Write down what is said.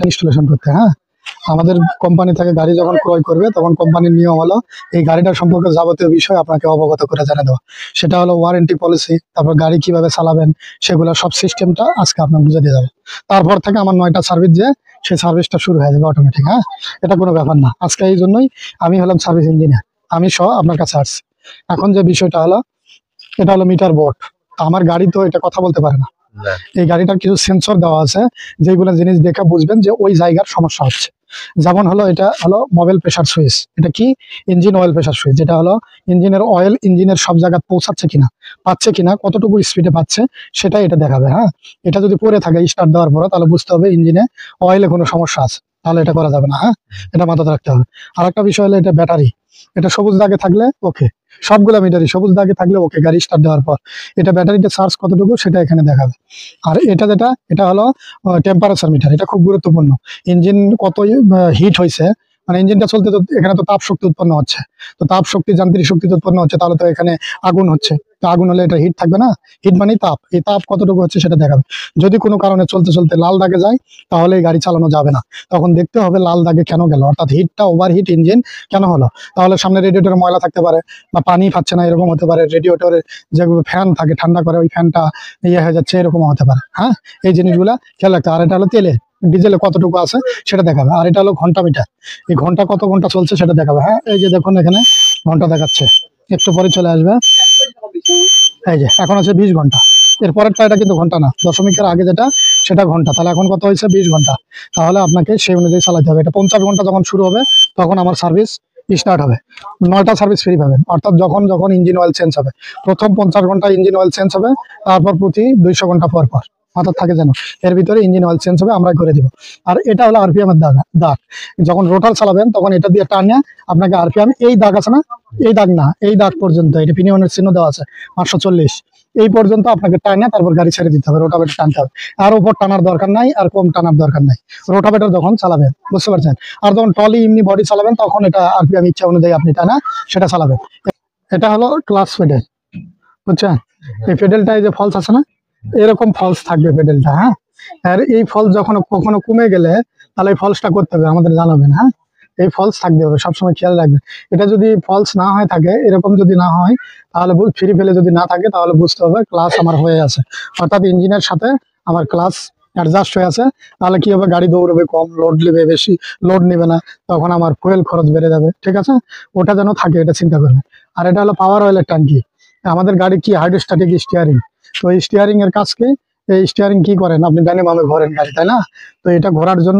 এটা ইনস্টলেশন করতে। হ্যাঁ, আমাদের কোম্পানি থেকে গাড়ি যখন ক্রয় করবে তখন কোম্পানির নিয়ম হলো এই গাড়িটার সম্পর্কে যাবতীয় বিষয় আপনাকে অবগত করে জানিয়ে দেওয়া। সেটা হলো ওয়ারেন্টি পলিসি, তারপর গাড়ি কিভাবে চালাবেন সেগুলো সব সিস্টেমটা আজকে আপনার বুঝে দিয়ে যাবে। তারপর থেকে আমার 9টা সার্ভিস যে সেই সার্ভিসটা শুরু হয়ে যাবে অটোমেটিক। হ্যাঁ, এটা কোনো ব্যাপার না। আজকে এই জন্যই আমি হলাম সার্ভিস ইঞ্জিনিয়ার, আমি সহ আপনার কাছে আসছি। এখন যে বিষয়টা হলো, এটা হলো মিটার বোর্ড। আমার গাড়ি তো এটা কথা বলতে পারে না। এই গাড়িটার কিছু সেন্সর দেওয়া আছে যেগুলো জিনিস দেখে বুঝবেন যে ওই জায়গার সমস্যা হচ্ছে। যেমন হলো এটা হলো মোবাইল প্রেসার সুইচ, এটা কি ইঞ্জিন অয়েল প্রেসার সুইচ, যেটা হলো ইঞ্জিনের অয়েল ইঞ্জিনের সব জায়গায় পৌঁছাচ্ছে কিনা, পাচ্ছে কিনা, কতটুকু স্পিডে পাচ্ছে সেটাই এটা দেখাবে। হ্যাঁ, এটা যদি পরে থাকে স্টার্ট দেওয়ার পরে তাহলে বুঝতে হবে ইঞ্জিনে অয়েলে কোনো সমস্যা আছে, তাহলে এটা করা যাবে না। হ্যাঁ, এটা মাথায় রাখতে হবে। আর একটা বিষয় হলো এটা ব্যাটারি, এটা সবুজ দাগে থাকলে ওকে, সবগুলা মিটারই সবুজ দাগে থাকলে ওকে গাড়ি স্টার্ট দেওয়ার পর। এটা ব্যাটারিতে চার্জ কতটুকু সেটা এখানে দেখাবে। আর এটা যেটা, এটা হলো টেম্পারেচার মিটার, এটা খুব গুরুত্বপূর্ণ। ইঞ্জিন কত হিট হয়েছে, মানে ইঞ্জিনটা চলতে তো এখানে তো তাপ শক্তি উৎপন্ন হচ্ছে, তো তাপ শক্তি যান্ত্রিক শক্তি উৎপন্ন হচ্ছে, তাহলে তো এখানে আগুন হচ্ছে, তো আগুন হলে এটা হিট থাকবে না, হিট মানেই তাপ, এই তাপ কতটুকু হচ্ছে সেটা দেখাবে। যদি কোনো কারণে চলতে চলতে লাল দাগে যায় তাহলে এই গাড়ি চালানো যাবে না, তখন দেখতে হবে লাল দাগে কেন গেল, অর্থাৎ হিটটা ওভারহিট ইঞ্জিন কেন হলো। তাহলে সামনে রেডিয়েটরে ময়লা থাকতে পারে বা পানি পাচ্ছে না, এরকম হতে পারে। রেডিয়েটরে যেগুলো ফ্যান থাকে ঠান্ডা করে ওই ফ্যানটা ইয়ে হয়ে যাচ্ছে, এরকম হতে পারে। হ্যাঁ, এই জিনিসগুলা খেয়াল রাখতে। আর এটা হলো তেলে, ডিজেলে কতটুকু আছে সেটা দেখাবে। আর এটা হলো ঘন্টা মিটার, এই ঘন্টা কত ঘন্টা চলছে সেটা দেখাবে। হ্যাঁ, এই যে দেখুন এখানে ঘন্টা দেখাচ্ছে, একটু পরে চলে আসবে। এই যে এখন আছে 20 ঘন্টা, এরপরেরটা এটা কিন্তু ঘন্টা না, দশমিকের আগে যেটা সেটা ঘন্টা। তাহলে এখন কত হয়েছে 20 ঘন্টা, তাহলে আপনাকে সেই অনুযায়ী চালাতে হবে। এটা 50 ঘন্টা যখন শুরু হবে তখন আমার সার্ভিস স্টার্ট হবে, 9টা সার্ভিস ফ্রি পাবেন। অর্থাৎ যখন যখন ইঞ্জিন অয়েল চেঞ্জ হবে, প্রথম 50 ঘন্টা ইঞ্জিন অয়েল চেঞ্জ হবে, তারপর প্রতি 200 ঘন্টা পর পর, মাথার থাকে যেন এর ভিতরে ইঞ্জিন অয়েল চেঞ্জ হবে, আমরা করে দিব। আর এটা হলো আরপিএম এর দাগ দাগ যখন রোটার চালাবেন তখন এটা দিয়ে টানিয়ে আপনাকে আরপিএম, এই দাগ আছে না, এই দাগ না, এই দাগ পর্যন্ত, এটা পিনিয়নের চিহ্ন দেওয়া আছে 540, এই পর্যন্ত আপনাকে টানিয়ে তারপর গাড়ি ছেড়ে দিতে হবে, রোটাভেটর টানতে হবে। আর উপর টানার দরকার নাই, আর কম টানার দরকার নাই রোটাভেটর যখন চালাবেন, বুঝতে পারছেন। আর যখন টলি এমনি বডি চালাবেন তখন এটা আরপিএম ইচ্ছা অনুযায়ী আপনি টানা সেটা চালাবেন। এটা হলো ক্লাস পেডেল, বুঝছেন। এই পেডেলটা এই যে ফলস আছে না, এরকম ফলস থাকবে পেডেলটা। হ্যাঁ, আর এই ফলস যখন কখনো কমে গেলে তাহলে এই ফলসটা করতে হবে, আমাদের জানাবেন। হ্যাঁ, এই ফলস থাকতে হবে, সবসময় খেয়াল রাখবেন। এটা যদি ফলস না হয় থাকে, এরকম যদি না হয় তাহলে ফ্রি ফেলে যদি না থাকে তাহলে বুঝতে হবে ক্লাস আমার হয়ে আছে, অর্থাৎ ইঞ্জিনের সাথে আমার ক্লাস অ্যাডজাস্ট হয়ে আছে। তাহলে কি হবে, গাড়ি দৌড়বে কম, লোড নেবে বেশি, লোড নেবে না, তখন আমার ফুয়েল খরচ বেড়ে যাবে। ঠিক আছে, ওটা যেন থাকে এটা চিন্তা করবেন। আর এটা হলো পাওয়ার অয়েলের ট্যাঙ্কি। আমাদের গাড়ি কি হাইড্রোস্ট্যাটিক স্টিয়ারিং, তো এই স্টিয়ারিং এর কাজ কি, এই স্টিয়ারিং কি করেন আপনি ডানে বামে ঘোরেন গাড়ি, তাই না। তো এটা ঘোরার জন্য